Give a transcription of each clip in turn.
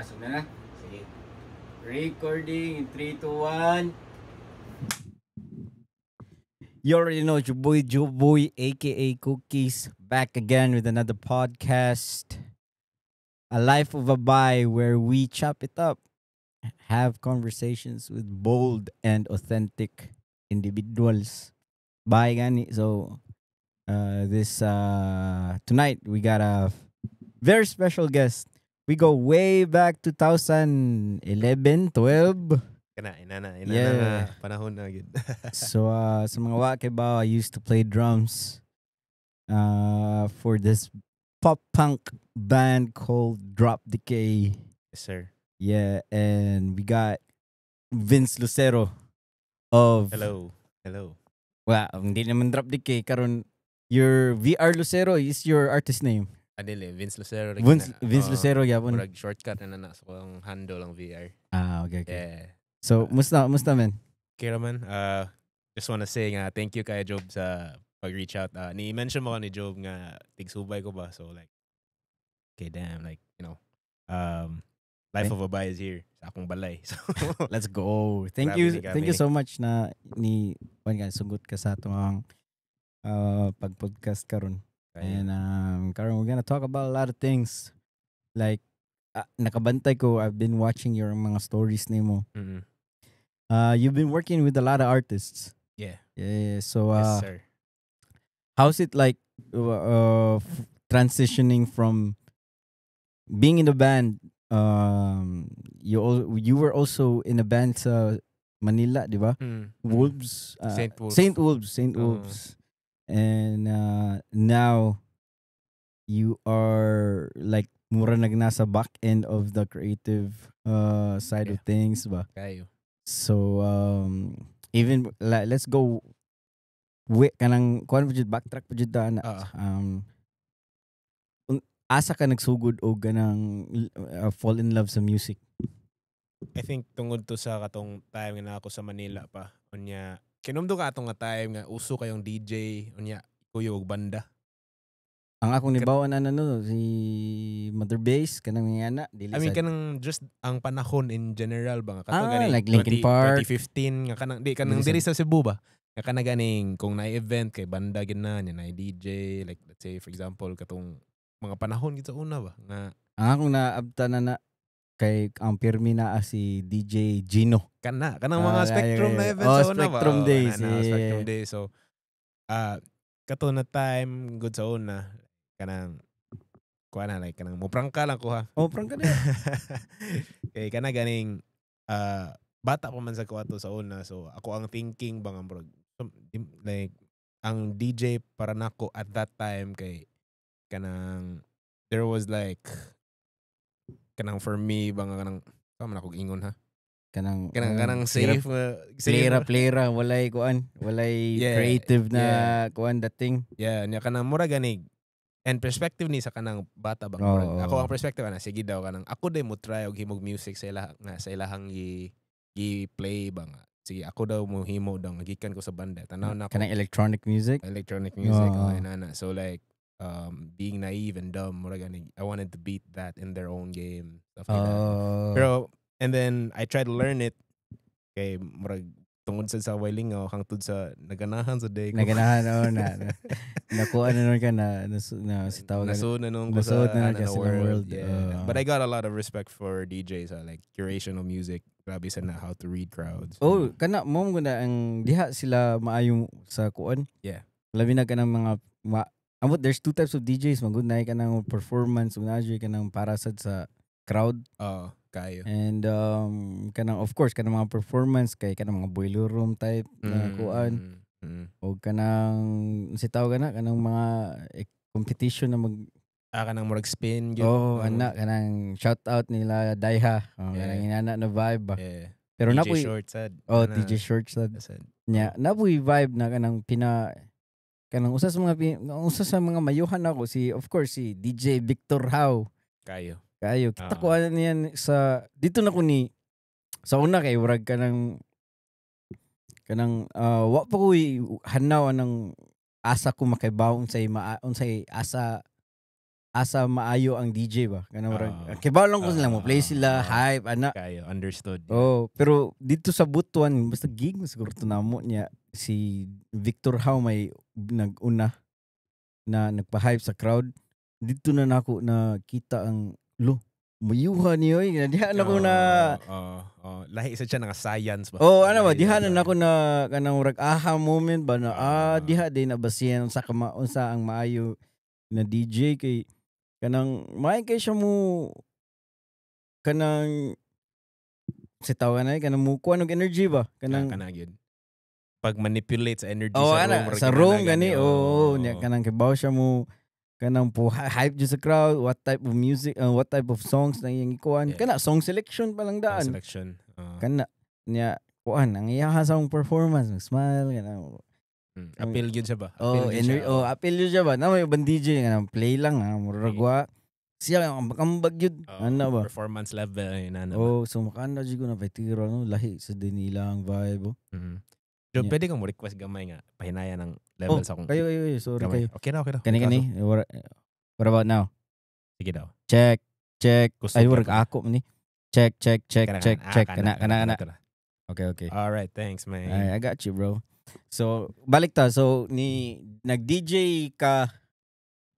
Asok na na. Sige. Recording in 3, 2, 1. You already know it's your boy Joe Boy, aka Cookies, back again with another podcast. A life of a buy where we chop it up, have conversations with bold and authentic individuals. Bye gani. So this tonight we got a very special guest. We go way back 2011, 12. Ina Yeah. nga panahon na gid. So sa mga wakibaw, I used to play drums for this pop punk band called Drop Decay. Yes, sir. Yeah, and we got Vince Lucero of Hello. Well, hindi naman Drop Decay karon your VR Lucero is your artist name. Adili, Vince Lucero. Vince Lucero yapon. Murag shortcut na so ang handle ang VR. Okay. Yeah. So, musta man? Kira man, just wanna say nga thank you kay Job sa pag-reach out. Ni-mention mo ni Job nga tigsubay ko ba. So like, okay, damn, like, you know, life of a buy is here sa akong balay. So Let's go. Thank you so much na ni sugot ka sa atong pag-podcast karon. And karon we're gonna talk about a lot of things. Like nakabantay ko, I've been watching your mga stories nimo. Mm-hmm. You've been working with a lot of artists. Yeah. So Yes, sir. how's it like transitioning from being in the band? You were also in a band sa Manila, di ba? Wolves. Saint Wolves. Saint Wolves. And now you are like mura nasa back end of the creative side of things ba? Kayo. So even let's go kanang kuan pa jud backtrack pa jud na. Asa ka nagsugod og ganang fall in love sa music? I think tungod to sa katong time nga ako sa Manila pa. Unya kinumdo ka atong nga time nga uso kayong DJ unya kuyo og banda. Ang akong nibawan si Mother Bass kanang ngana dili. I mean kanang just ang panahon in general ba nga katong like Linkin Park 2015 nga kanang diri sa Cebu ba. Nga kanang ganing kung na event kay banda gid na DJ, like let's say for example katong mga panahon gid sa una ba nga ang akong naabta na kay ang pirmi na si DJ Gino. Kanang mga Spectrum na event sa una ba. Spectrum Days. Spectrum Days. So kato na time good sa una kanang kuha na like kanang muprangka lang ko ha. Prangka na. Kay kanang ganing bata pa man sa kuwato sa una, so ako ang thinking bang like ang DJ para nako at that time kay kanang there was like kanang for me bang kanang man ako ingon ha. Kanang safe player walay creative na kuan dating. Yeah, nya kanang mura ganig. And perspective ni sa kanang bata bang ako ang perspective na sige daw kanang ako day mo try og himog music sa ilahang i-play ba nga. Sige ako daw mo himo daw gikan ko sa banda. Tanaw na ako kanang electronic music. Nana. So like being naive and dumb mura ganig. I wanted to beat that in their own game stuff like that. Pero and then I tried to learn it kay murag tungod sa Wailingaw hangtod sa naganahan sa day ko. Naganahan nakuha na nun ka na sitaw ka. Nasud na nung ko sa world. Yeah. But I got a lot of respect for DJs like curation of music. Grabe sa na how to read crowds. Kana mo guna ang diha sila maayong sa kuan. Yeah. Labi na kanang mga there's two types of DJs. Magud na kanang performance, unajoy kanang para sa crowd. Kayo. And kanang of course kanang mga performance kay kanang mga boiler room type na kuan. O kanang sitaw kanang mga competition na kanang murag spin gyud. Ana kanang shout out nila Daiha. Kanang inana na vibe ba. Yeah. Pero DJ napoy Shortsad. DJ Shortsad. Nya napoy vibe na kanang kanang usa sa mga mayuhan ako of course si DJ Victor How. Kayo. Kita ko niyan sa dito na ko ni sa una kay urag kanang wa pa ko hanaw ng asa ko makaibaw unsay asa asa maayo ang DJ ba kanang murag Oo. kibaw lang ko sila mo play Oo, sila oo. hype ana. Kayo, understood. Yeah. Oh, pero dito sa Butuan basta gig mo siguro to namo niya si Victor How may nag-una na nagpa-hype sa crowd. Dito na nako nakita ang mayuha niyo diha na ko na Lahi isa siya nga science ba? ano ba Lahi diha siya na nako na kanang murag aha moment ba na Ah. diha din na basihan unsa ang maayo na DJ kay kanang may kay siya mo kanang si tawagan na kanang mo kuha ng energy ba kanang Kana gyud. Pag manipulate sa energy oh sa room, ana murag sa ganana room gani oo oo. nya kanang kibaw siya mo kanang po hype just sa crowd what type of music what type of songs na iyang ikuan Yeah. kana song selection pa lang Song daan selection. kana nya kuan ang iyang song performance smile kanang Appeal gyud siya ba? Appeal gyud siya. appeal yun siya ba na may ibang DJ nga play lang murag Okay. wa siya ang bakambag yun ana ba Performance level inana ba? oh so makanda jud ko na tiro no lahi sa din nilang vibe So, Yeah. pwede kang mo-request gamay nga pahinaya ng level sa akong kayo sorry gamay. kayo Okay na. kani what about now Sige daw. check Gusto ay ka wala pa. ako man ni check kana Kana. okay Alright, thanks man. I got you bro so balik ta so nag-DJ ka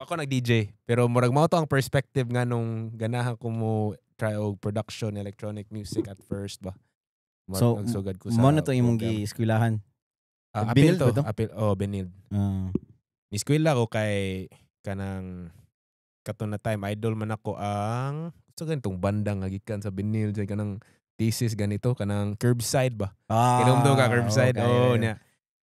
Ako nag-DJ, pero murag mao to ang perspective nga nung ganahan ko mo try og production electronic music at first ba. so Nagsugad ko sa mo na to imong program. gi-eskwelahan Apil Binild to. ba to? Apil, Binild. Ah. Niskwela ko kay kanang kato na time idol man ako ang gusto ganitong banda nga gikan sa Binild sa kanang thesis ganito kanang Curbside ba. Kinumdum ka Curbside. Okay.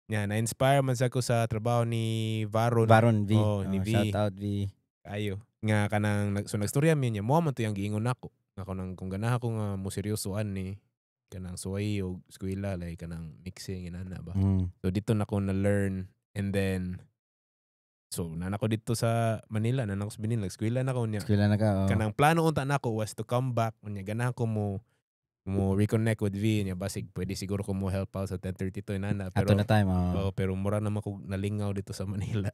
Nya na-inspire man sa ko sa trabaho ni Varon. Baron V. Ni V. Shout out V. Kayo. Nga kanang nagstorya mi niya mo man to yang giingon nako. Nga kanang kung ganahan ko nga mo seryosoan ni kanang suway o eskwela like kanang mixing inana ba. So dito na ko na learn and then so nanako dito sa Manila nanako sa Binil eskwela na ko niya. Eskwela na ka. Kanang plano unta nako was to come back unya ganahan ko mo reconnect with V niya basig pwede siguro ko mo help out sa 1032 inana pero Ato na time. pero mura naman ko nalingaw dito sa Manila.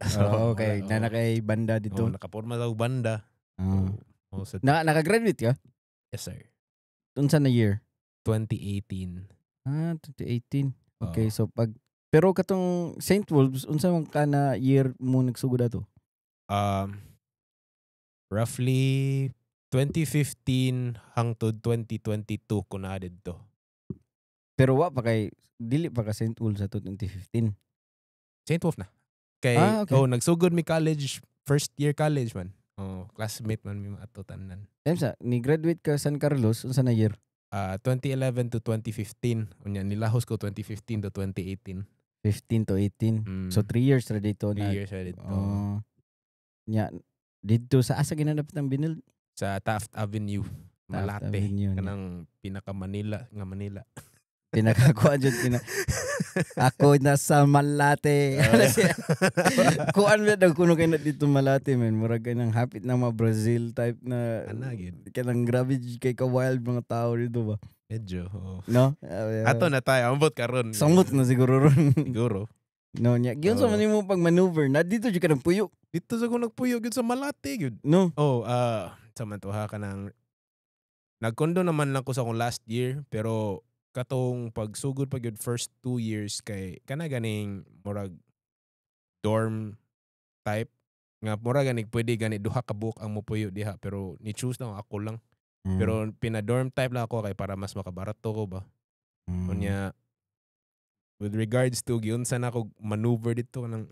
Okay. Na kay banda dito. Nakaporma sa banda. Naka-graduate ka? Yes sir. Unsa na year? 2018. 2018. Okay, so pero katong St. Wolves unsa man ka na year mo nagsugod ato? Roughly 2015 hangtod 2022 ko na didto. Pero wa pa kay dili pa ka St. Wolves sa 2015. St. Wolf na. Kay okay. nagsugod mi college, first year college man. Classmate man mi ato tanan. Sa ni graduate ka San Carlos unsa na year? 2011 to 2015. Unya nilahos ko 2015 to 2018. 15 to 18. So 3 years ra dito 3 years ra dito. Nya dito sa asa ginanap ng Binil? Sa Taft Avenue, Malate. Kanang pinaka Manila nga Manila. Pinakakuan jud ako nasa Malate. Kuan na daw kuno kay na dito Malate man. Murag kay nang hapit na mga Brazil type na anagid. Kanang grabe kay ka wild mga tao dito ba. Medyo. No? Ato na tayo ambot karon. Samot na siguro ron. Siguro. No nya. Giyon sa man mo pag maneuver na dito jud ka nang puyo. Dito sa ko nagpuyo gyud sa Malate gyud. No. Sa to ha kanang nagkondo naman lang ko sa akong last year pero katong pagsugod pag yun first 2 years kay kana ganing murag dorm type nga murag ganing pwede gani duha ka book ang mopuyo diha pero ni choose na ako lang. Pero pina dorm type lang ako kay para mas makabarato ko ba. Unya with regards to giunsa na ako maneuver dito nang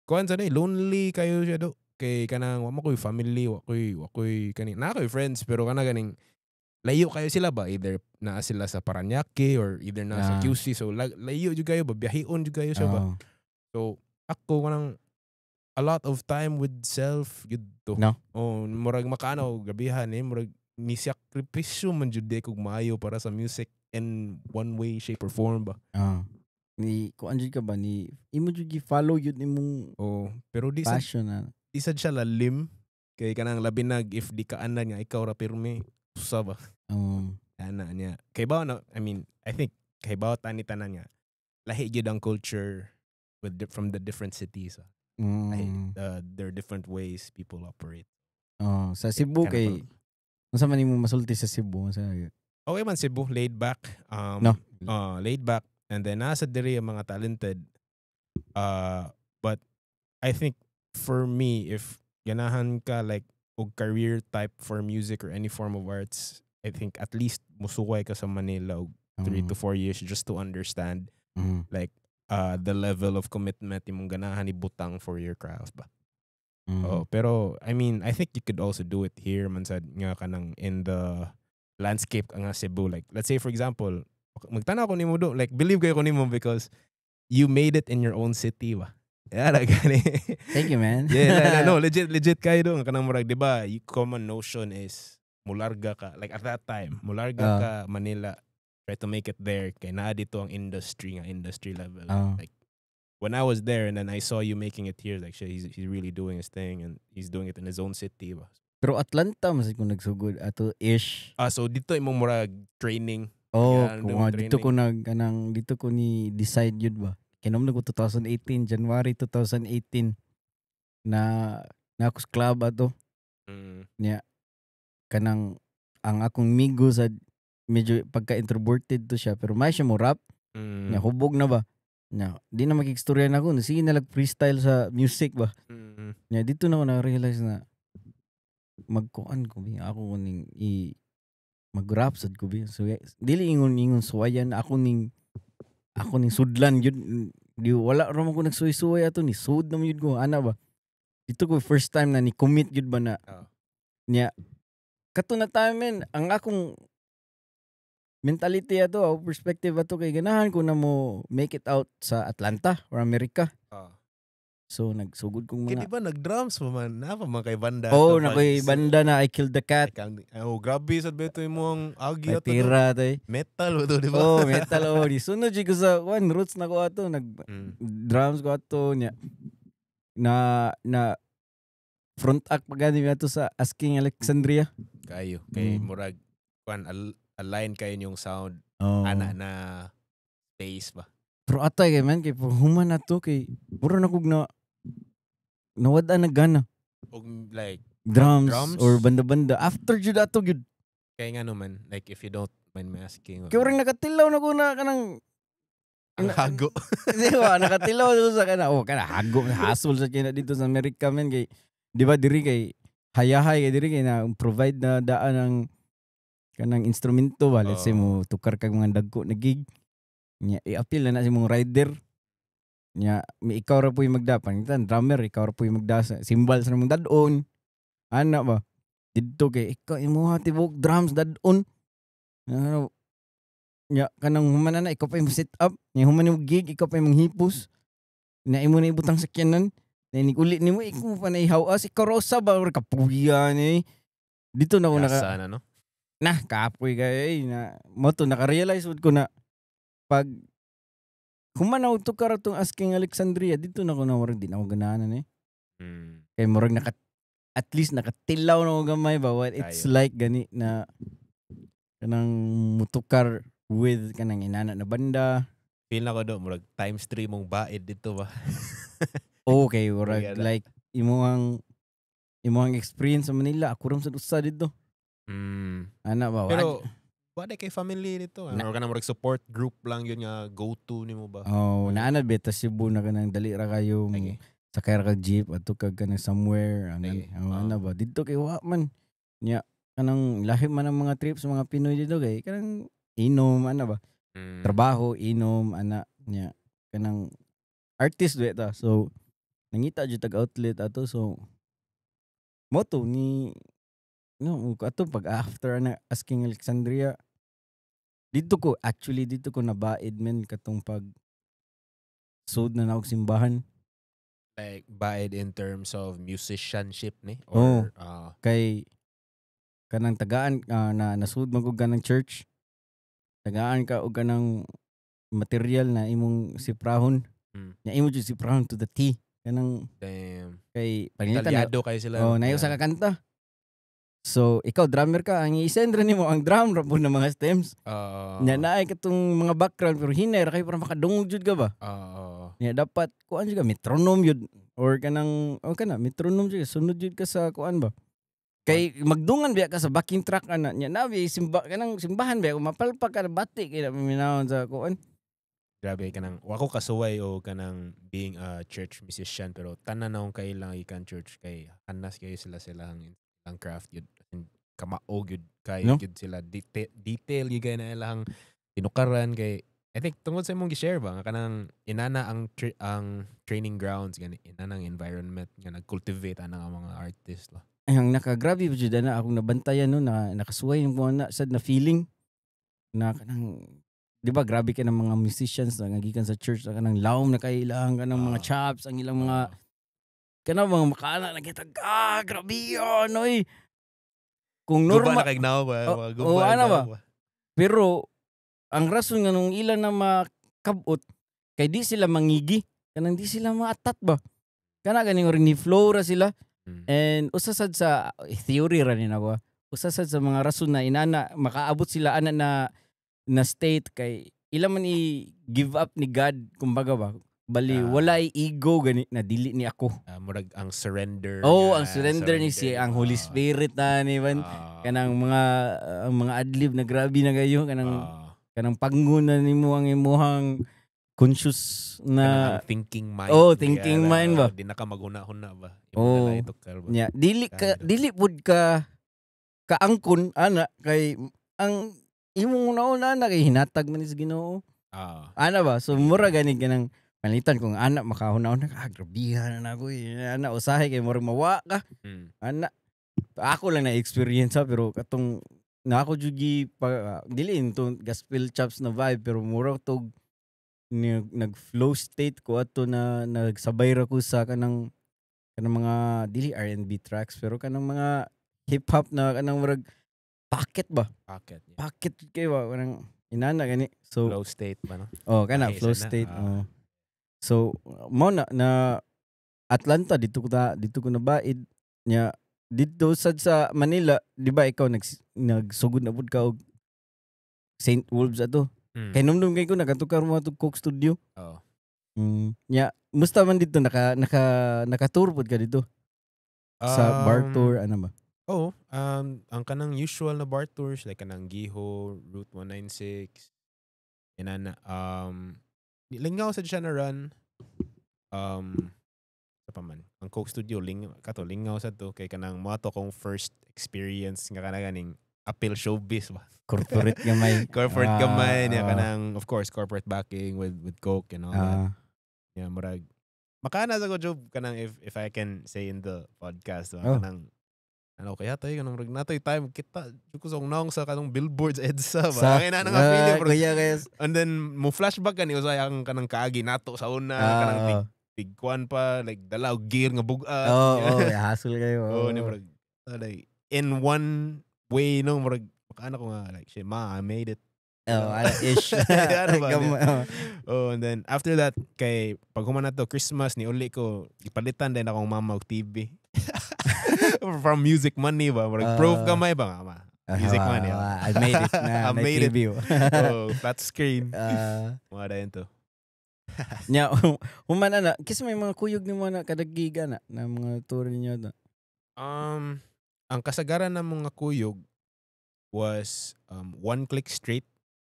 kuan sa lonely kayo siya do kay kanang wa mo koy family wa koy kani na koy friends pero kana ganing layo kayo sila ba either naa sila sa Parañaque or either na sa QC so layo jud kayo ba biyahion jud kayo siya ba so ako kanang a lot of time with self gud to murag makaano gabihan murag ni sakripisyo man jud kog maayo para sa music in one way shape or form ba ni kuan jud ka ba ni imo jud gi-follow yun imong pero di passion di sad siya lalim kay kanang labi nag if di ka anan nga ikaw ra pirme usa ba ana niya kay ba na I mean I think kay ba tani tanan nga lahi gyud ang culture with from the different cities there are different ways people operate Oh, sa Cebu Kana kay unsa man nimo masulti sa Cebu sa okay man Cebu, laid back. no. Laid back. And then nasa diri ang mga talented. But I think for me, if ganahan ka like og career type for music or any form of arts, I think at least musuway ka sa Manila og 3 to 4 years just to understand Mm. like the level of commitment imong ganahan ibutang for your craft ba. Mm. Pero I mean, I think you could also do it here man sad nga kanang in the landscape nga Cebu. Like let's say for example, magtanaw ko nimo do, like believe kayo ko nimo because you made it in your own city ba. Yeah, like Thank you, man. yeah, no, legit kayo do kanang murag, di ba? Common notion is mularga ka like at that time, mularga ka Manila, try to make it there kay naa dito ang industry level. Like when I was there and then I saw you making it here, like he's really doing his thing and he's doing it in his own city ba. Pero Atlanta mas ko nagsugod ato ish. So dito imong murag training. Oh, Yan, kung dito ko training. dito ko ni decide yun ba. Kinom na ko 2018, January 2018 na ako sa club ato. Niya kanang ang akong migo sa medyo pagka-introverted to siya pero may siya mo rap. Niya hubog na ba. Niya di na makikstorya na ako, sige na freestyle sa music ba. Niya dito na ako na-realize na magkuan ko bi ako ning mag-rap sad ko bi. So dili ingon suwayan ako ning sudlan yun. Di wala ra man ko nagsuway-suway ato ni sud na yun ko ana ba. Dito ko first time na ni commit yun ba na. Niya kato na time men ang akong mentality ato o perspective ato kay ganahan ko na mo make it out sa Atlanta or America. So nagsugod kong Kaya mga di ba nag-drums pa man? Napa man kay banda? na koy banda na I Killed the Cat. Grabe sad beto imong agi ato. Tira tay. Metal to, di ba? Oh, metal oh. Di sunod jud ko sa one roots na ko ato nag drums ko ato nya. Na front act pagani ato sa Asking Alexandria. Kayo kay murag align kayo yung sound ana na space ba. Pero atay kay man kay human na to kay puro na kog na nawada na gana. Og like drums or banda-banda after jud ato gyud. Kaya nga naman like if you don't mind me asking. Kay orang nakatilaw na ko na kanang hago. Di ba nakatilaw ko sa kana hago hasol sa kina dito sa America man kay di ba diri kay hayahay kay diri kay na provide na daan ng kanang instrumento ba let's say mo tukar kag mga dagko na gig nya i-appeal na si mong rider nya mi ikaw ra puy magdapan tan drummer ikaw ra puy magdasa cymbal sa mong dadon ana ba didto kay ikaw imuha tibok drums dadon nya kanang human na ikaw pa imong set up nya human yung gig ikaw pa imong hipos na imo na ibutang sakyanan na inigulit nimo ikaw pa na ihawas ikaw ra usab ba kapuyan dito na ko sana no kapoy kay na mo to naka-realize ko na pag humanaw to ka ratong Asking Alexandria dito na ko na warag di na ko ganahan kay murag at least nakatilaw na ko gamay ba what it's like gani na kanang mutukar with kanang inana na banda feel na ko do murag times 3 mong baid dito ba. Okay murag like imong experience sa Manila ako ram sa usa dito. Ana ba? Pero wala kay family nito. Or ka na mo support group lang yun nga go-to nimo ba? Naanad beta Cebu na kanang dali ra kayo sakay ra ka jeep ato kag kanang somewhere ana ba? Dito kay wa man. Nya kanang lahi man ang mga trips mga Pinoy dito kay kanang inom ana ba? Trabaho, inom ana nya kanang artist ta. So nangita jud tag outlet ato so moto ni ato pag after na Asking Alexandria dito ko nabaid men katong pag sud na naog simbahan like baid in terms of musicianship ni or kay kanang tagaan na nasud man ko kanang church tagaan ka og kanang material na imong siprahon na imo jud siprahon to the T kanang kay pangilitan talyado kay sila nayo sa kakanta. So, ikaw drummer ka, ang i-send rin mo ang drum rap na mga stems. Nya naay katong mga background pero hinay ra kay para makadungog jud ka ba? Nya dapat kuan jud ka metronome jud or kanang metronome jud sunod jud ka sa kuan ba? Kay magdungan biya ka sa backing track ana nya nabi simbahan biya mapalpak ka bati kay minawon sa kuan. Grabe kanang wako kasuway o kanang being a church musician pero tanan na akong kailang ikan church kay anas kayo sila ang craft yun. Kamao gyud kayo No? gyud sila detail gyud kay na ilang tinukaran kay I think tungod sa imong gi-share ba nga kanang inana ang training grounds gani inana ang environment nga nag-cultivate ana nga mga artist la. Ang nakagrabe pa jud na akong nabantayan no na nakasuway yung mga sad na feeling na kanang di ba grabe ka ng mga musicians na gikan sa church na kanang lawom na kailang kanang mga chops ang ilang mga kanang mga makana na kita grabe yun oy. Kung Guba na normal kay gnaw ba? Oh, Mga oh, guba ano ba? ba? pero ang rason nga nung ilan na makabot kay di sila mangigi kanang di sila maatat ba kana ganing ring ni flow ra sila. And usasad sa theory ra ni nako. Usasad sa mga rason na inana makaabot sila ana na state kay ila man i-give up ni God kumbaga ba. Bali wala ego gani na dili ni ako. Murag ang surrender. Oh, ang surrender ni si ang Holy Spirit na ni man. Kanang ang mga adlib na grabe na kayo kanang panguna nimo ang imuhang conscious na kanang thinking mind. Oh, thinking mind ba? Di na ka maghuna-huna ba? Oh. Nya dili pud ka kaangkon ana kay ang imong una na kay hinatag man is Ginoo. Ana ba? So mura gani kanang palitan kung ana makahuna-una ka grabihan na ako ana usahay kay mura mawa ka. Ana ako lang na experience pero katong na ako jugi dili into gospel chops na vibe pero mura tog nag-flow state ko ato na nagsabay ra ko sa kanang mga dili R&B tracks pero kanang mga hip hop na kanang murag pocket ba? Pocket. Yeah. Pocket kay ba kanang inana gani. So flow state ba no? Oh, kana flow state. So mo na Atlanta dito ko na baid nya dito sad sa Manila, di ba ikaw nagsugod na pud ka og St. Wolves ato. Kay numdum kay ko nakatukar mo atong Coke Studio. Nya musta man dito naka-tour pud ka dito? Sa bar tour ano ba? Ang kanang usual na bar tours like kanang Giho, Route 196. Inana lingaw sad siya na run. Sa paman. Ang Coke Studio lingaw sad to kay kanang mo to kong first experience nga ganing appeal showbiz ba. Corporate gamay. Corporate gamay niya kanang of course corporate backing with Coke and all that. Yeah, murag makana sa ko job kanang if I can say in the podcast kanang ano kaya tayo kanang murag natoy time kita ko sa nang sa kanang billboards EDSA ba. Kaya na nga feeling bro. And then mo flashback kani usay ang kanang kaagi nato sa una kanang tigkuan pa like dalaw gear nga bugat. Hassle kayo. Ni murag like in one way no murag makana ko nga like shit ma I made it. Ish. And then after that kay pag human na to Christmas ni uli ko ipalitan din akong mama og TV. From music money ba murag proof gamay ba mama. Music money. I made it na. I made TV. Flat screen. Mga dayon to. Nya human na kasi may mga kuyog ni mo na kadagiga na mga tour niyo na. Ang kasagaran ng mga kuyog was One Click Straight.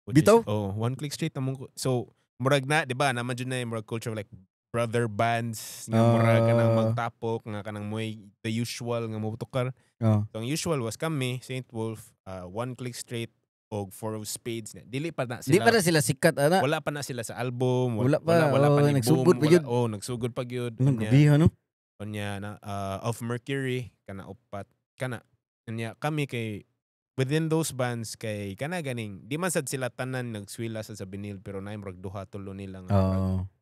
Bitaw? One Click Straight namong so murag na, di ba? Naman dyan na yung murag culture like brother bands nga murag kanang magtapok nga kanang moy the usual nga mutukar. So ang usual was kami, St. Wolf, One Click Straight og Four of Spades. Dili pa na sila. Di pa na sila sikat ana. Wala pa na sila sa album. Wala pa ni nagsugod pa gyud. Nagsugod pa gyud. Gabihan no. Unya na Of Mercury kana upat kana. Unya kami kay within those bands kay kana ganing di man sad sila tanan nagswila sa binil pero naay murag duha tulo nila nga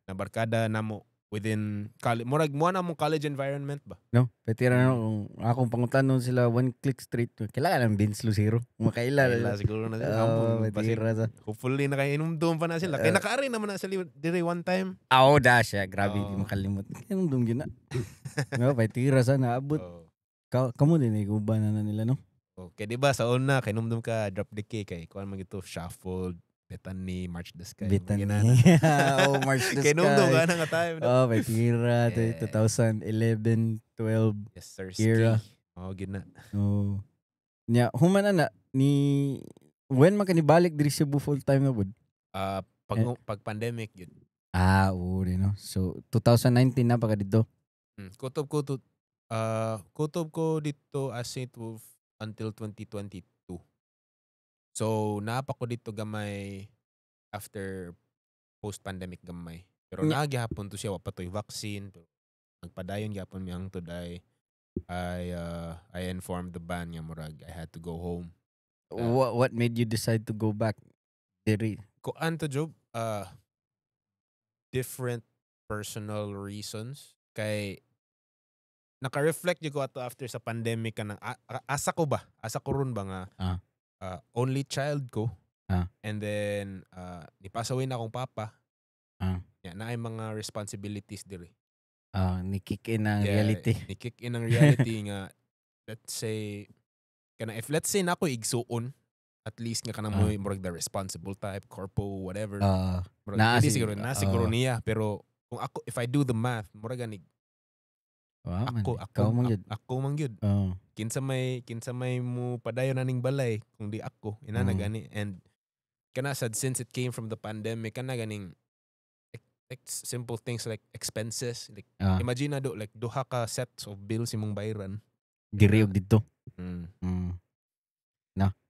na barkada namo within murag mo na mong college environment ba no petira no akong pangutanon sila One Click Straight kailangan ang Vince Lucero makaila siguro na sila hopefully nakainom-dum pa na sila kay nakaari naman na sila dire one time dash grabe di makalimot inom-dum gyud na no petira sana abot kamo din iguban na nila no. Okay, di ba sa una kainom-dum ka Drop the Cake kay kuan man gito Shuffled Bethany March the Sky. Bethany. March the Sky. Kainom-dum ka na nga time. May tira 2011, 12. Yes sir. Era. gina. Oh. Nya human na ni when man ka nibalik diri Cebu full time na bud? Eh, Pag pandemic yun. oo rin no. So 2019 na pa ka dito. Kutob ko dito as St. Wolf until 2022. So naapa ko dito gamay after post-pandemic gamay. Pero Nya naagihapon to siya wa pa to'y vaccine. Pero nagpadayon gyapon mi hangtod I informed the band nga murag I had to go home. what made you decide to go back diri? Kuan to job different personal reasons kay naka-reflect jud ko ato after sa pandemic kanang asa ko ron ba nga Ah. only child ko. Ah. And then ni-pass away na akong papa. Ah. Yeah, naay mga responsibilities diri. Ni kick in ang reality. Ni-kick in ang reality nga let's say let's say na ako igsuon at least nga kanang mo murag the responsible type, corpo, whatever. Murag, hindi siguro niya pero kung ako if I do the math murag ganig ako man gyud. Kinsa may mo padayon aning balay kung di ako ina na gani. And kana sad since it came from the pandemic kana ganing like simple things like expenses like imagine na do like duha ka sets of bills imong bayran diri og dito.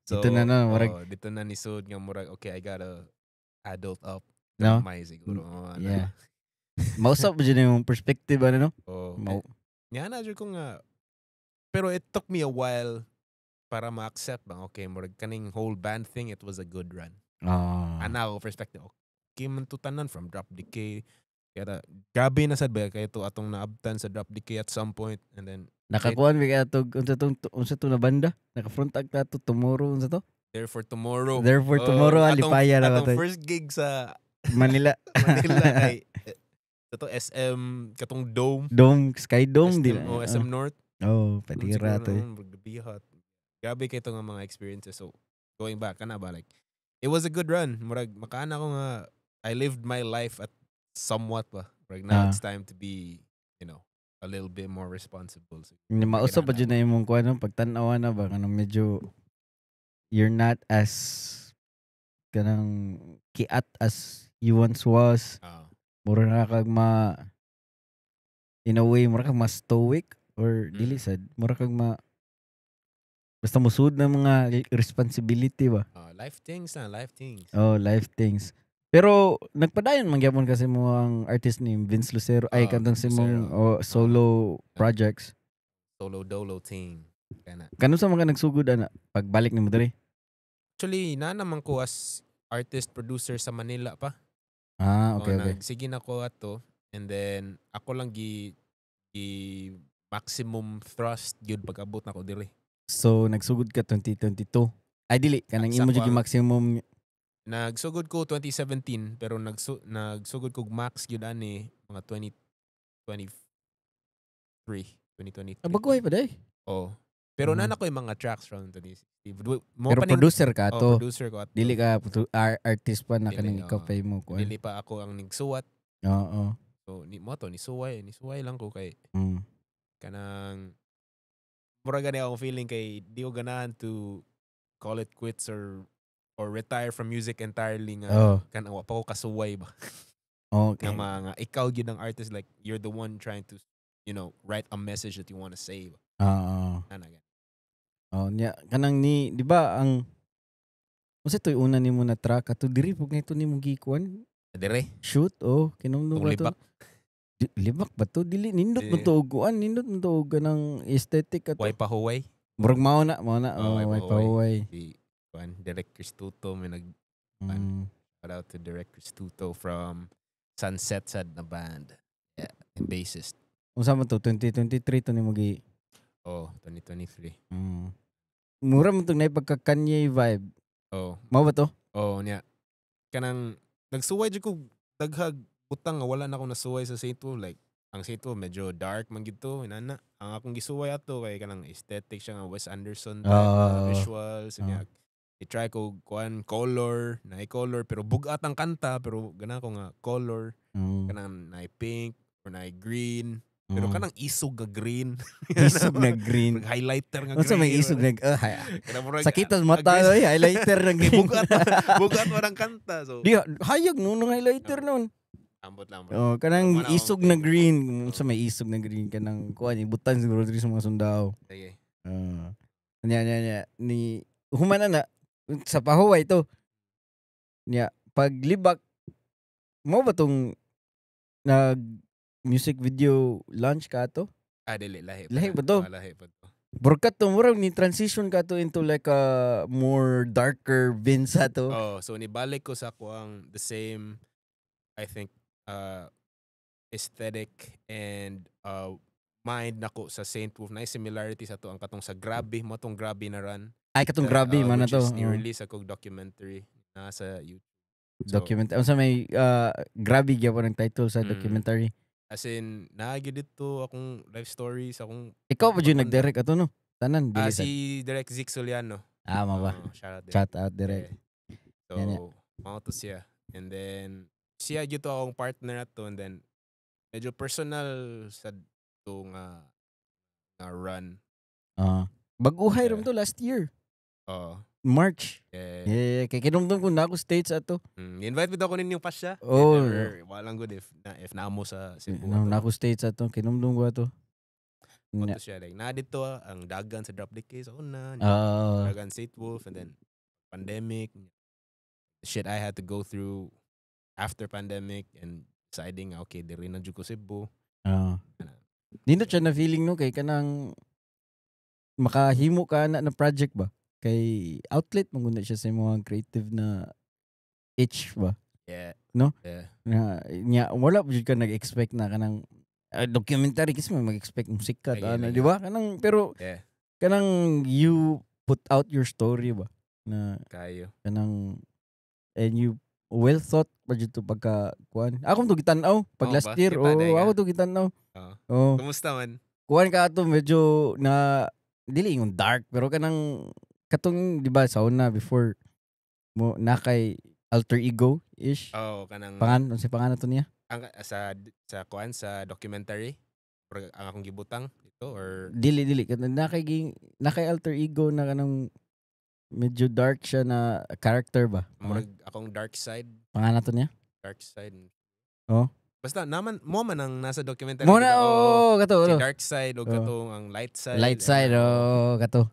So, dito na no murag dito na ni sud nga murag okay I gotta adult up no? May siguro yeah. Mausap jud yung perspective ano no? Nga na jud ko nga pero it took me a while para ma-accept bang okay murag kaning whole band thing it was a good run. Ana ko perspective okay man to tanan from Drop Decay kaya grabe na sad ba kay to atong naabtan sa Drop Decay at some point and then nakakuan mi kaya to unsa to na banda naka-front act to tomorrow unsa to There for Tomorrow alipaya na atong first gig sa Manila ay ito SM katong Sky Dome di SM North patira to grabe kay to nga mga experiences. So going back kana ba like it was a good run murag makaana ko nga I lived my life at somewhat ba murag now it's time to be a little bit more responsible. So, mausap pa dyan na imong kuha no pagtanawa na ba kanang medyo you're not as kanang kiat as you once was. Mura na kag in a way mura kag mas stoic or dili sad mura kag basta musud na mga responsibility ba. Life things. Life things. Pero nagpadayon man gyapon kasi mo ang artist ni Vince Lucero ay kantong si mong solo projects. Solo dolo thing. Kano sa mga nagsugod ana pagbalik nimo diri? Actually, na naman ko as artist producer sa Manila pa. Okay. Sige na ko ato and then ako lang gi maximum thrust gyud pag-abot nako diri. So nagsugod ka 2022. Ay dili kanang imo gyud maximum. Nagsugod ko 2017 pero nagsugod ko max gyud ani mga 2023. Baguhay pa day. Pero nana ko yung mga tracks from 2016. Pero producer ka to. Producer ko ato. Dili ka artist pa na kanang ikaw pay mo ko. Dili pa ako ang nigsuwat. So ni suway lang ko kay kanang mura gani akong feeling kay di ko ganahan to call it quits or retire from music entirely nga kanang wa pa ko kasuway ba. Okay. Nga mga ikaw gyud ang artist like you're the one trying to write a message that you want to say. Kanang ni di ba ang unsa toy una nimo na track ato diri pug nito nimo gikuan? Dire. Shoot kinungno ba to? Libak ba to? Dili nindot mo to uguan, nindot mo to ganang aesthetic ato. Way pa huway. Murag mao na. Way pa huway. Direk Cristuto may shout out to Direk Cristuto from Sunset Sad na band. Yeah, and bassist. Unsa man to 2023 to nimo gi 2023. Mura man to na pagka-Kanye vibe. Mao ba to? Nya. Kanang nagsuway jud ko daghag butang nga wala na ako nasuway sa St. Wolf like ang St. Wolf medyo dark man gid to inana. Ang akong gisuway ato kay kanang aesthetic siya nga Wes Anderson visuals nya. I-try ko kuan color pero bugat ang kanta pero gana ko nga color kanang na pink or na green Pero kanang isog nga green. Isog na green. Highlighter nga Unsa green. may isog na Kanang murag, sakitas mata aggressive. oy, highlighter na Kay green. bugat warang kanta. So, Di hayag nung highlighter nun. ambot lang bro. Oh, kanang Pero wala isog akong na take. green. Unsa may isog na green kanang kuan ibutan siguro diri sa mga sundao. Sige. Nya ni humana na sa pahuway to. Nya paglibak mo ba tong nag music video launch ka to? Dili lahi. Lahi ba to? Lahi pa to. Burkat to murag ni transition ka to into like a more darker Vince to. Oh, so nibalik ko sa kuang the same, I think, aesthetic and mind nako sa Saint Wolf na similarity sa to ang katong sa Grabe mo tong Grabe na run. Ay katong grabe man na Which to. is ni-release ako documentary na sa YouTube. So, Documentary. Unsa may grabe gyapon ang title sa documentary. As in, naagi dito akong life story sa akong Ikaw pa jud pagpanda. nag-direct ato no? Tanan dili sa. Si Direk Zik Soliano. Mo ba? Shout out Direk. Chat out direct. Yeah. So, Yan, mao to siya. And then, siya gito akong partner ato and then, medyo personal sa to nga run. Baguhay Yeah. rom to last year. Yeah. March. Yeah, kay kinumdum ko na ako states ato. Invite mo ako ninyo pa siya. Oh. Walang good if naamo sa Cebu. Na ako states ato, kinumdum ko ato. Ito siya like na dito ang dagan sa Drop the Case una. Ah. Dagan Saint Wolf and then pandemic. Shit I had to go through after pandemic and deciding okay, diri na jud ko Cebu. Dindot siya na feeling no kay kanang makahimo ka na project ba? Kay outlet manguna siya sa mga creative na itch ba? Yeah. No? Yeah. Nya wala pa jud ka nag-expect na kanang documentary kasi mag-expect musika Lagi. di ba? Kanang pero Yeah. kanang you put out your story ba? Na Kayo. kanang and you well thought pa jud to pagka kuan. Ako to gitan-aw pag last ba? year. Kita, day Ako nga. to gitan-aw. Oh. Kumusta man? Kuan ka ato medyo na dili yung dark pero kanang katong di ba sa una before mo na kay alter ego ish. Kanang Si pangalan to niya? ang sa kuan sa documentary or ang akong gibutang dito or Dili kanang na kay alter ego na kanang medyo dark siya na character ba? murag akong dark side. Pangalan to niya? Dark side. Oh. Basta naman mo man ang nasa documentary. Mo na diba? kato. Si dark side o katong ang light side. Light side kato.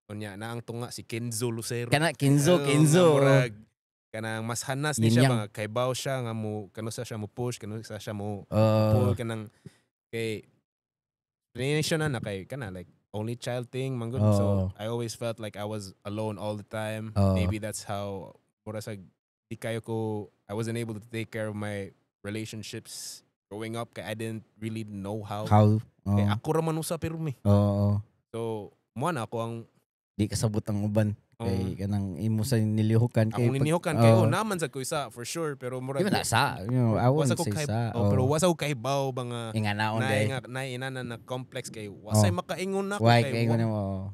Kunya na ang tunga si Kenzo Lucero. Kana Kenzo. Murag kanang mas hanas ni siya Yin-yang. mga kaybaw siya nga mo kano sa siya mo push kano sa siya mo pull kanang kay explanation na kay kana like only child thing manggod. So I always felt like I was alone all the time. Maybe that's how mura sa di kayo ko I wasn't able to take care of my relationships growing up kay I didn't really know how. Kay ako ra man usa pero me. So mo na ako ang di kasabot ang uban kay kanang imo sa nilihukan kay akong ninihukan kay naman sa ko isa for sure pero mura di ba sa I won't say sa pero wasa ko kaybaw ba nga inganaon day na inana na complex kay wasay makaingon na why kay kaingon mo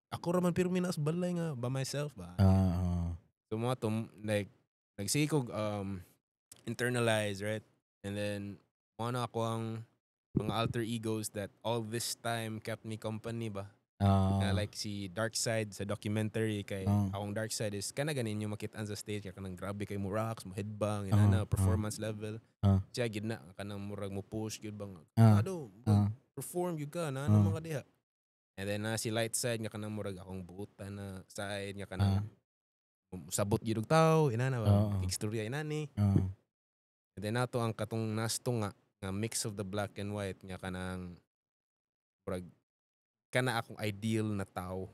ako ra man pero minas balay nga by myself ba. So mo to like nagsige ko internalize right and then mo na ako ang mga alter egos that all this time kept me company ba. Like si Dark Side sa documentary kay akong Dark Side is kana ganin yung makitaan sa stage kaya kanang grabe kay mo rocks mo headbang inana performance level siya gid na kanang murag mo push gyud bang perform gyud ka na ano mga diha and then si Light Side nga kanang murag akong buutan na side nga kanang sabot gyud og tawo inana ba istorya inani and then nato ang katong nasto nga mix of the black and white nga kanang murag kana akong ideal na tao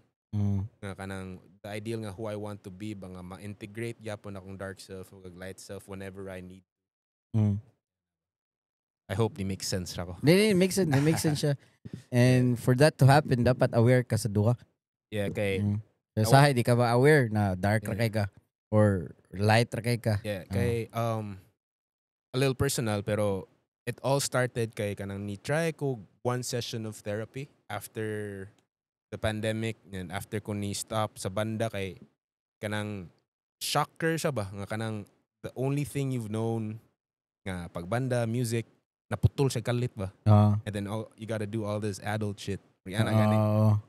nga kanang the ideal nga who I want to be ba nga ma-integrate yapon akong dark self ug light self whenever I need. I hope it makes sense ra ko. It makes sense siya. And for that to happen dapat aware ka sa duha. Yeah, kay sa di ka ba aware na dark ra kay ka or light ra kay ka. Yeah, kay a little personal pero it all started kay kanang ni try ko one session of therapy after the pandemic and after ko ni stop sa banda kay kanang shocker siya ba nga kanang the only thing you've known nga pagbanda music naputol siya kalit ba. Ah. And then you gotta do all this adult shit. Ana gani.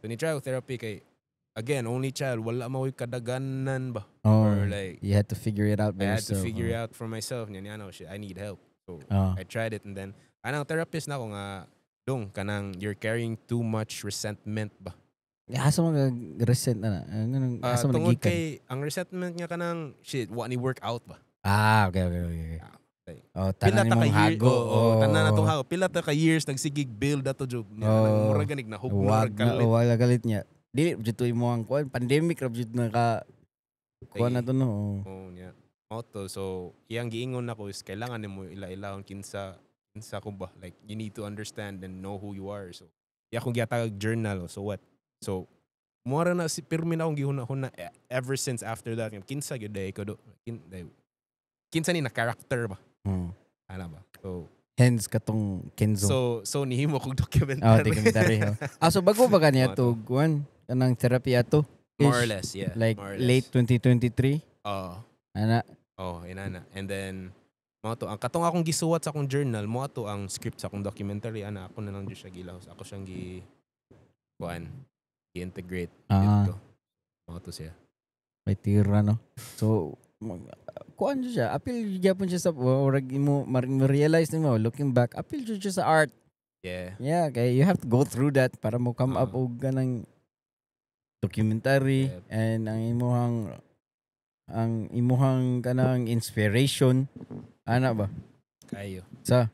So ni try therapy kay again only child wala maoy kadaganan ba. Or like you had to figure it out by I had to yourself. figure it out for myself. Niya ano shit, I need help. So I Ah. tried it and then anang therapist na ako nga dong kanang you're carrying too much resentment ba. Asa mo resent na ganun asa mo Tungod nagikan? kay ang resentment nga kanang shit wa ni work out ba. Okay. Pila Tanan ta ka mong year, hago. tanan natong hago. Pila ta ka years nagsigig build ato job. Mura ganig na hugno Wag na wala galit niya. Dili jud mo ang kuan pandemic ra jud na ka kuan na to no. Nya. Moto so iyang giingon nako is kailangan nimo ila-ilahon kinsa ko ba like you need to understand and know who you are. So iya kong gihatag journal so what. So mura na si pirmi na akong gihuna-huna ever since after that kinsa gyud day ko do kinsa ni na character ba. Ana ba? So hence katong Kenzo. So nihimo kog documentary. Documentary. So bago ba kaniya to kuan kanang therapy ato? More or less, yeah. Like more or late less. 2023. Ana. Inana. And then mo to ang katong akong gisuwat sa akong journal mo ato ang script sa akong documentary ana ako na lang jud siya gilaw. Ako siyang i-integrate dito. Mo to siya. May tira no. So kuan siya, apil gyapon siya sa orag mo ma-realize nimo looking back, apil siya sa art. Yeah. Yeah, kay you have to go through that para mo come up og ganang documentary and ang imuhang kanang inspiration ana ba? Kayo. Sa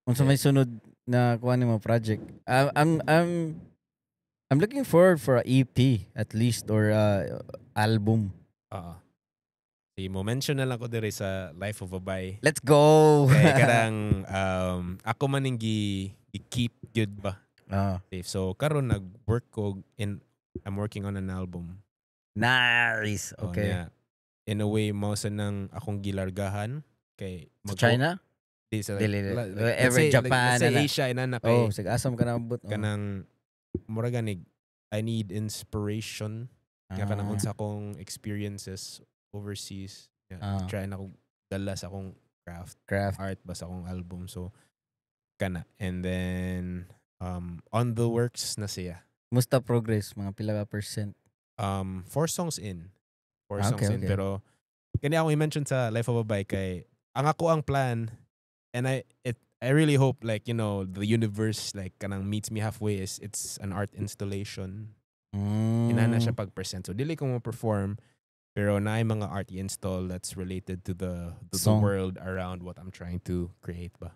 unsa may sunod na kuan nimo project? I'm looking forward for a EP at least or album. Si mo mention na lang ko dire sa Life of a Bay. Let's go. Kaya kadang ako man ning keep good ba. So karon nag-work ko I'm working on an album. Nice. Okay. In a way mo sa nang akong gilargahan kay sa China? Ever Japan sa Asia inana kay. Sig asam ka na abot. Kanang mura ganig I need inspiration. Kaya kanang unsa akong experiences overseas. Try na akong dala sa akong craft art ba sa akong album. So kana and then on the works na siya. Musta progress mga pila ka percent? 4 songs in. 4 songs in pero kani akong i-mention sa Life of a Bike kay ang ako ang plan and I really hope like you know the universe like kanang meets me halfway is it's an art installation. Inana siya pag-present. So dili ko mo perform pero naay mga art i-install that's related to the world around what I'm trying to create ba.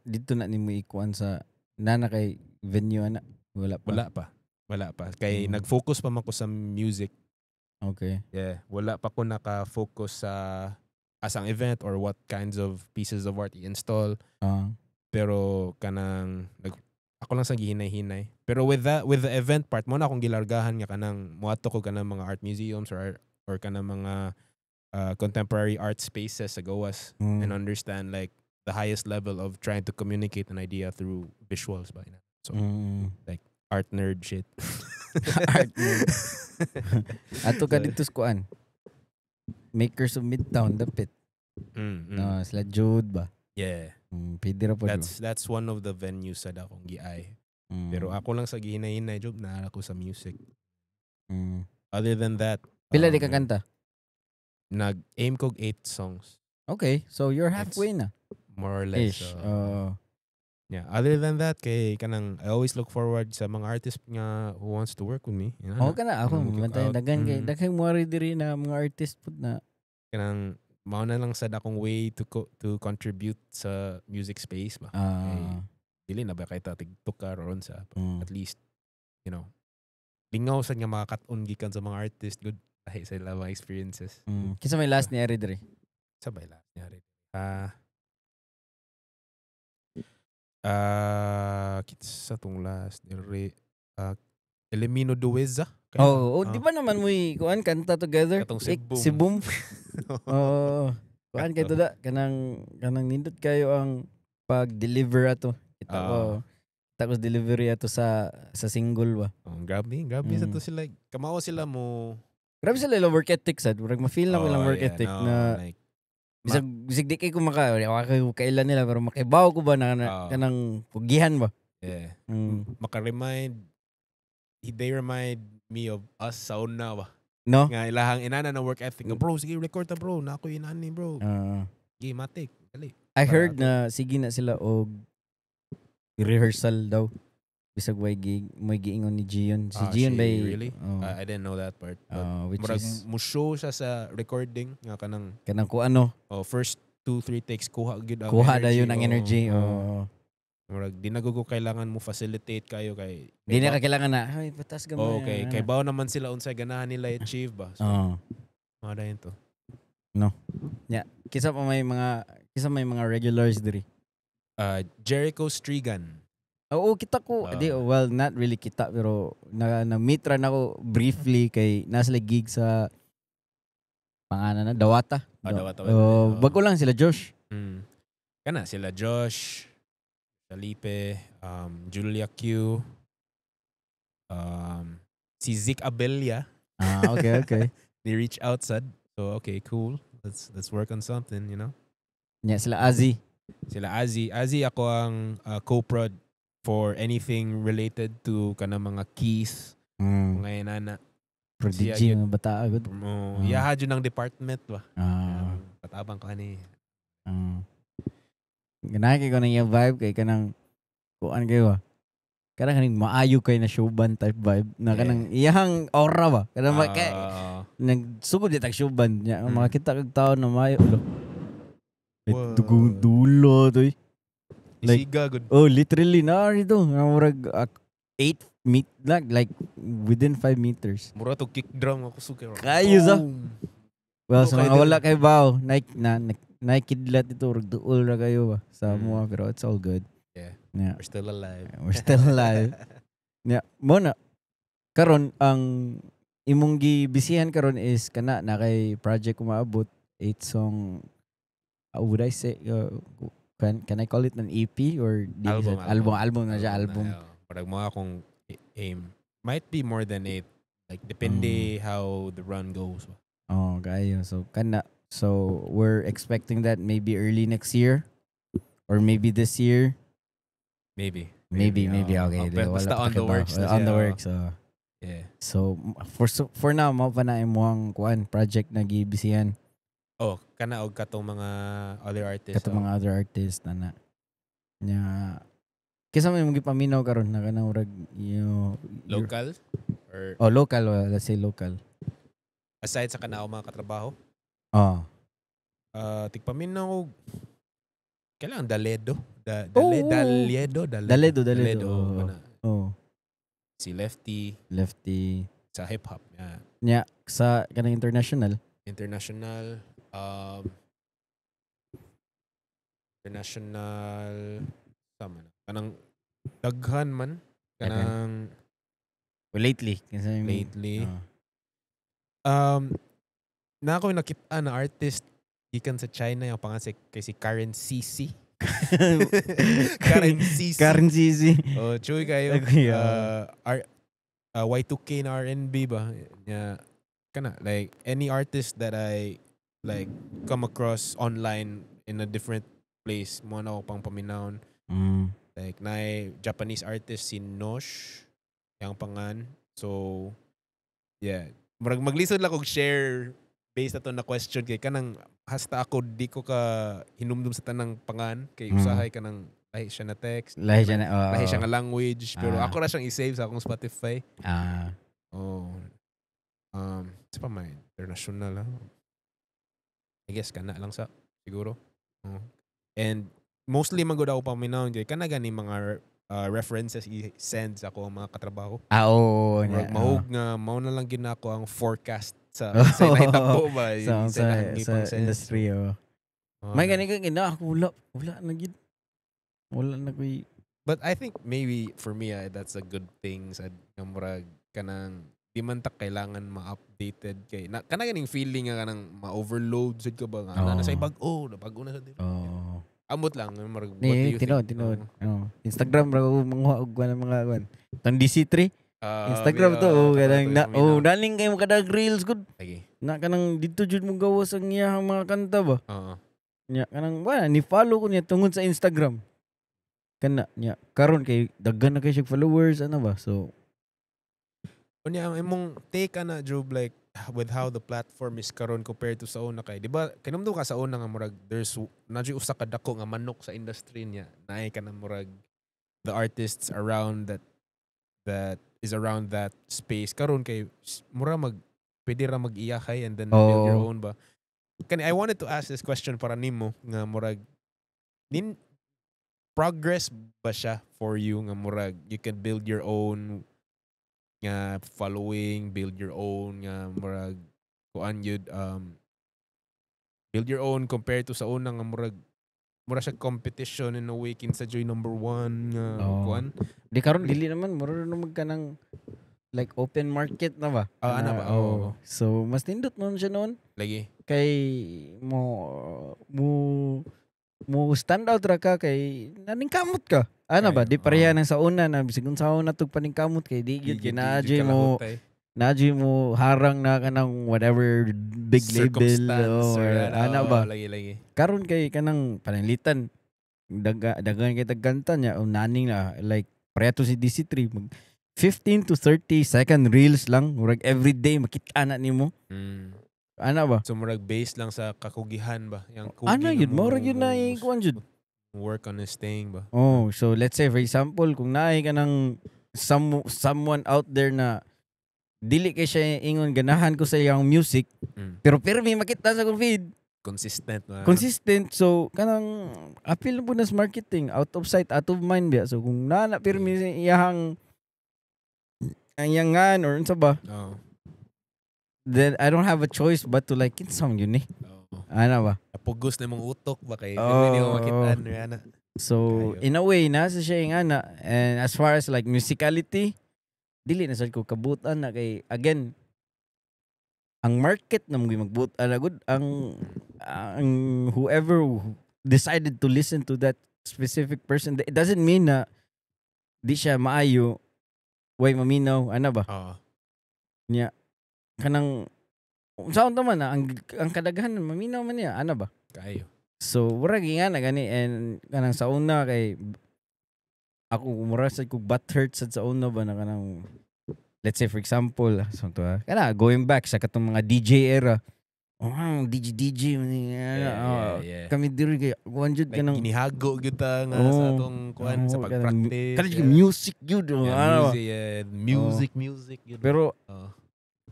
Dito na nimo ikuan sa nana kay venue ana wala pa kay nag-focus pa man ko sa music. Okay. Yeah, wala pa ko naka-focus sa as ang event or what kinds of pieces of art i-install. Pero kanang ako lang sa gihinay-hinay. Pero with the event part mo na akong gilargahan nga kanang moadto ko kanang mga art museums or kanang mga contemporary art spaces sa gawas and understand like the highest level of trying to communicate an idea through visuals ba ina. So like art nerd shit. Art nerd. Ato ka dito sa kuan. Makers of Midtown dapit. No, sila Jude ba? Yeah. Pwede ra po. That's one of the venues sa akong giay. Pero ako lang sa gihinay-hinay job na ako sa music. Other than that, pila di ka kanta? Nag-aim ko 8 songs. Okay, so you're halfway na. More or less. Ish. Yeah, other than that kay kanang I always look forward sa mga artist nga who wants to work with me. Kana ako mantay daghang mo diri na mga artist pud na kanang mao na lang sad akong way to contribute sa music space ba. Dili na ba kay ta TikTok ka ron sa at least you know lingaw sad nga makakat-on gikan sa mga artist good dahil sa ilang experiences. Kinsa may last ni Ari diri? Sabay last ni Ari. Kitsa tong last diri Elimino Dueza. Di ba naman mo kuan kanta together? Si Boom. Kuan kay tuda kanang nindot kayo ang pag-deliver ato. Tapos delivery ato sa single ba. Grabe sa to sila kamao sila mo. Grabe sila ilang work ethic sad. Murag ma-feel na ilang work ethic na like Bisag di kay ko kailan nila pero makibaw ko ba na kanang pugihan ba? Yeah. Mm. They remind me of us sa una ba. No? Nga ilahang inana na work ethic. Bro, sige record ta bro. Na ako inani bro. Sige, matik. Dali. I heard na sige na sila og rehearsal daw. Bisag may giingon ni Gion. Si Gion ba really? I didn't know that part. Which is mo-show siya sa recording nga kanang ko ano. First 2-3 takes kuha gid ang kuha energy. na yun ang energy. Murag di na gugo kailangan mo facilitate kayo kay di na kailangan na ay batas gamay. Okay, kay bawo naman sila unsay ganahan nila i-achieve ba. So, mga dayon to. No. Yeah, kisa may mga regulars diri. Jericho Strigan. Oo, kita ko. Well, not really kita pero na-meet ran ako briefly kay nasa gig sa pangalan na Dawata. Dawata. Bago lang sila Josh. Kana sila Josh, Felipe, Julia Q, si Zik Abelia. Okay. They reach outside. So okay, cool. Let's work on something, you know. Yeah, sila Azzy. Azzy ako ang co-prod for anything related to kana mga keys. Mga inana. Prodigy ng bata agad. Yaha dyan ng department ba? Patabang ko ani. Ganaki ko na yung vibe kay kanang kuan kayo ba? Kanang kaning maayo kay na showband type vibe na kanang iyahang aura ba? Kanang nagsugod di tag showband niya. Makita kag tao na maayo. Dugong dulo to. Like, good. Literally na rito. Murag 8 meet like within 5 meters. Mura to kick drum ako suka. Kayo sa. Well, sa mga wala kay Bao, nakikidlat ito, duol na kayo ba sa mga pero it's all good. Yeah. We're still alive. Yeah. Muna, karon ang imong gibisihan karon is kana na kay project umaabot 8 song. Would I say can I call it an EP or album na siya album. Parang mo akong aim might be more than 8. Like depende how the run goes. Kayo. So we're expecting that maybe early next year or maybe this year. Maybe okay. Basta on the works. On the works. Yeah. So for now mo pa na imong kuan project na gibisihan. Kana og katong mga other artists. Other artists na. Nya kisa may mong gipaminaw karon na kanang urag local or local, let's say local. Aside sa kanao mga katrabaho? Tigpaminaw og kailangan Daledo. Daledo. Si Lefty sa hip hop. Nya sa kanang international sama na. Kanang daghan man. Kanang lately. Na ako nakita na artist gikan sa China yung pangalan kay si Karen CC. Karen CC. Chuy kayo. Y2K na R&B ba? Kana like any artist that I like come across online in a different place mo na ako pang paminahon. Like na Japanese artist si Nosh yang pangan. So yeah, maglisod lang og share based ato na question kay kanang hasta ako di ko ka hinumdum sa tanang pangan kay usahay kanang lahi siya na text. Lahi siya nga language pero ako ra siyang i-save sa akong Spotify. It's pa may international lang. I guess kana lang sa siguro. And mostly magud ako paminahon kay kana gani mga references i-send sa ako mga katrabaho. Mahog nga mao na lang ginako ang forecast sa nahitabo ba sa industry. May gani ka gina ako wala na gid. Wala na koy. But I think maybe for me that's a good thing sa murag kanang di man ta kailangan ma-updated kay kana ganing feeling nga kanang ma-overload sad ka ba nga na sa bag-o na sa amot lang marag what do you tinod. Instagram ra mga mga tang DC3 Instagram to kanang daling kay mo kadag reels good. Na kanang dito jud mo gawas ang iyang mga kanta ba. Nya kanang wala ni follow ko niya tungod sa Instagram. Kana nya karon kay daghan na kay siya followers ano ba. So Unya ang imong take ana Job like with how the platform is karon compared to sa una kay di ba kinumdo ka sa una nga murag there's nadyo usa ka dako nga manok sa industry niya naay ka na murag the artists around that is around that space karon kay mura pwede ra mag-iyakay and then build your oh own ba. Kani I wanted to ask this question para nimo nga murag nin progress ba siya for you nga murag you can build your own nga following, build your own nga murag kuan yun build your own compared to sa una nga mura siya competition in a way kinsa joy number one nga oh. kuan. Di karon dili naman mura na magkanang like open market na ba? Ana ba? Oo. So mas nindot noon siya noon Lagi. kay mo mo mo stand out ra ka kay naningkamot ka. Ano ba? Kayo, Di pareha nang sa una na bisig unsa na tug paningkamot kay di gyud kinaadjay mo nadji mo harang na kanang whatever big label ana ba lagi. Karon kay kanang pananglitan dagan kay tagkanta niya o naning na like preto si DC3 mag 15 to 30 second reels lang murag everyday makita na nimo ana ba So murag based lang sa kakugihan ba? Yang ana yun murag yun na ikuan jud work on his thing ba? oh so let's say for example kung naay ka ng someone out there na dili kay siya ingon ganahan ko sa iyang music pero may makita sa kong feed Consistent ba? consistent so kanang appeal po na sa marketing out of sight out of mind biya so kung nana pirmi sa iyang ayangan or unsa ba Oh. then I don't have a choice but to like it song yun eh ana ba Napugos na mong utok ba kay Oh. hindi mo makita ana. so Kayo. in a way nasa siya yung ana and as far as like musicality dili na sad ko kabutan na kay again ang market na mga magbutan na good ang whoever decided to listen to that specific person it doesn't mean na di siya maayo way maminaw ana ba Oo. kanang unsaon man na ang kadaghan maminaw man niya ana ba Kayo. so murag nga na gani and kanang sa una kay ako mura sad ko butthurt sad sa una ba na kanang let's say for example so to kana going back sa katong mga DJ era DJ Yeah. kami diri kay kuan jud Like kanang ginihago gyud ta nga sa atong kuan sa pagpractice. kanang music jud Music yun. pero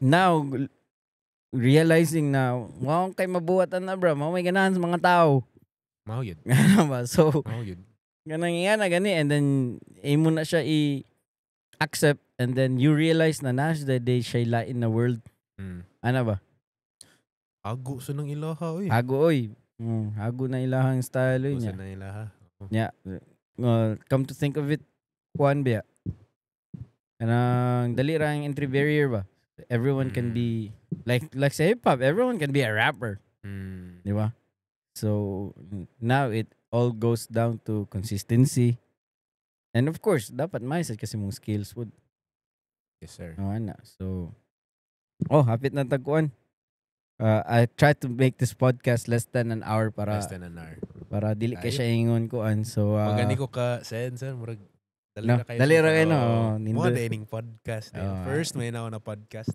now realizing na wow kay mabuhatan na bro may ganahan sa mga tao Mao yun. ano ba so Mao yun. ganang nga na gani and then imo na siya accept and then you realize na nas the day siya lain na world ano ba Hago sa nang ilaha oy. hago oy hago na ilahang style oy Hago sa niya nang ilaha. nya come to think of it kuan ba kanang dali ra ang entry barrier ba everyone can be like sa hip hop everyone can be a rapper di ba so now it all goes down to consistency and of course dapat maisad kasi mong skills would Yes sir. ana so hapit na tagkuan I try to make this podcast less than an hour Less than an hour. para dili kay siya ingon kuan so Magani ko ka sensor murag no, dali ra kayo no Mo dining podcast. First may na podcast.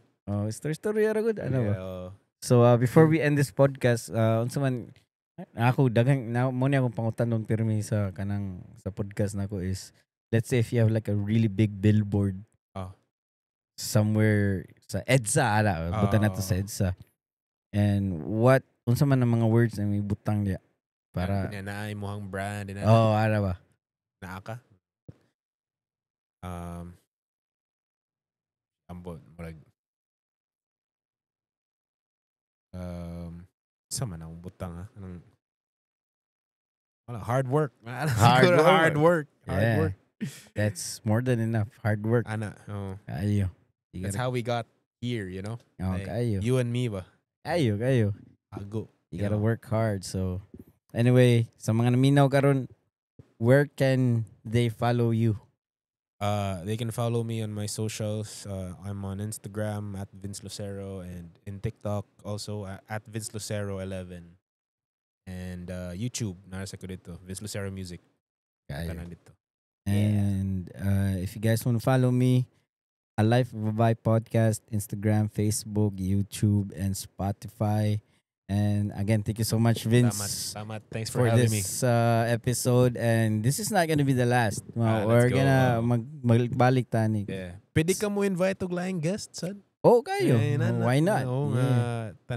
story ra good ano ba Yeah, so before we end this podcast unsa man ako daghang mo ni akong pangutanon pirmi sa kanang sa podcast nako is let's say if you have like a really big billboard somewhere sa EDSA butan nato sa EDSA and what unsa man ang mga words na may butang diya para naay mohang brand ara ba naa ka ambot murag sa man ang butang ha anong hard work hard work that's more than enough hard work ana ayo that's how we got here you know like, kayo you and me ba kayo ago you gotta work hard so anyway sa mga naminaw karon where can they follow you they can follow me on my socials. I'm on Instagram at Vince Lucero and in TikTok also at Vince Lucero 11. And And YouTube, nasa ko dito. Vince Lucero Music. Kayo. Kanan dito. And if you guys want to follow me, A Life of a Vibe podcast, Instagram, Facebook, YouTube, and Spotify. And again, thank you so much, Vince, Salamat. Thanks for for having me. this episode. And this is not gonna be the last. Let's We're go. gonna magbalik tani. Yeah. Pwede ka mo invite og laing guest, sad? Oh, kayo. Why not? Oo Yeah. nga,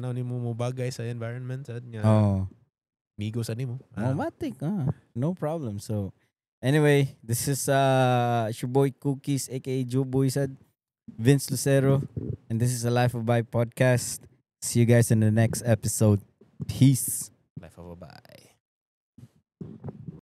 tanaw ni mo bagay sa environment, sad nga. Oh. Migo sa nimo. Matik. No problem. So, anyway, this is your boy Cookies, aka Joe Boy said, Vince Lucero, and this is a Life of Vibe podcast. See you guys in the next episode. Peace. Life of a Bye.